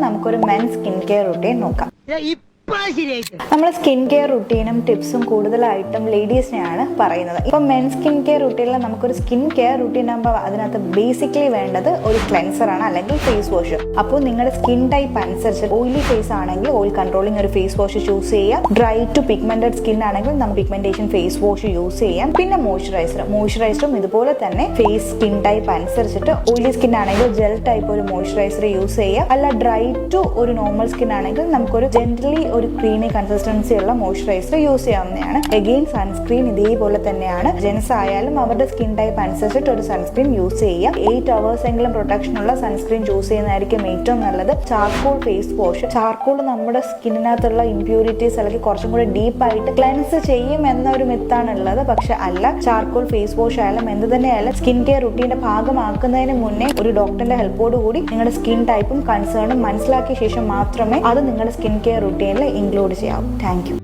നമുക്കൊരു men skin care routine നോക്കാം. നമ്മൾ സ്കിൻ കെയർ റുട്ടീനും ടിപ്സും കൂടുതലായിട്ടും ലേഡീസിനെയാണ് പറയുന്നത്. ഇപ്പൊ മെൻ സ്കിൻ കെയർ റുട്ടീനിൽ നമുക്കൊരു സ്കിൻ കെയർ റുട്ടീൻ ആകുമ്പോൾ അതിനകത്ത് ബേസിക്കലി വേണ്ടത് ഒരു ക്ലെൻസർ ആണ്, അല്ലെങ്കിൽ ഫേസ് വാഷ്. അപ്പോൾ നിങ്ങളുടെ സ്കിൻ ടൈപ്പ് അനുസരിച്ച് ഓയിലി ഫേസ് ആണെങ്കിൽ ഓയിൽ കൺട്രോളിംഗ് ഒരു ഫേസ് വാഷ് ചൂസ് ചെയ്യാം. ഡ്രൈ ടു പിഗ്മെന്റഡ് സ്കിൻ ആണെങ്കിൽ നമുക്ക് പിഗ്മെന്റേഷൻ ഫേസ് വാഷ് യൂസ് ചെയ്യാം. പിന്നെ മോയ്സ്ചറൈസറും ഇതുപോലെ തന്നെ ഫേസ് സ്കിൻ ടൈപ്പ് അനുസരിച്ചിട്ട് ഓയിലി സ്കിൻ ആണെങ്കിൽ ജെൽ ടൈപ്പ് ഒരു മോയ്സ്ചറൈസർ യൂസ് ചെയ്യാം. അല്ല ഡ്രൈ ടു ഒരു നോർമൽ സ്കിൻ ആണെങ്കിൽ നമുക്കൊരു ജെന്റലി ഒരു ക്രീമി കൺസിസ്റ്റൻസി ഉള്ള മോയ്സ്ചറൈസർ യൂസ് ചെയ്യാവുന്നതാണ്. എഗെയിൻ സൺസ്ക്രീൻ ഇതേപോലെ തന്നെയാണ്. ജെൻസ് ആയാലും അവരുടെ സ്കിൻ ടൈപ്പ് അനുസരിച്ചിട്ട് ഒരു സൺസ്ക്രീൻ യൂസ് ചെയ്യാം. 8 hours എങ്കിലും പ്രൊട്ടക്ഷൻ ഉള്ള സൺസ്ക്രീൻ ചൂസ് ചെയ്യുന്നതായിരിക്കും ഏറ്റവും നല്ലത്. ചാർക്കോൾ ഫേസ് വാഷ്, ചാർക്കോൾ നമ്മുടെ സ്കിന്നിനകത്തുള്ള ഇംപ്യൂരിറ്റീസ് അല്ലെങ്കിൽ കുറച്ചും കൂടി ഡീപ്പായിട്ട് ക്ലെൻസ് ചെയ്യും എന്നൊരു മിത്താണ് ഉള്ളത്. പക്ഷെ അല്ല, ചാർക്കോൾ ഫേസ് വാഷ് ആയാലും എന്ത് തന്നെയായാലും സ്കിൻ കെയർ റുട്ടീന്റെ ഭാഗമാക്കുന്നതിന് മുന്നേ ഒരു ഡോക്ടറിന്റെ ഹെൽപ്പോട് കൂടി നിങ്ങളുടെ സ്കിൻ ടൈപ്പും കൺസേണും മനസ്സിലാക്കിയ ശേഷം മാത്രമേ അത് നിങ്ങളുടെ സ്കിൻ കെയർ റുട്ടീനിൽ ഇൻക്ലൂഡ് ചെയ്യാവൂ. Thank you.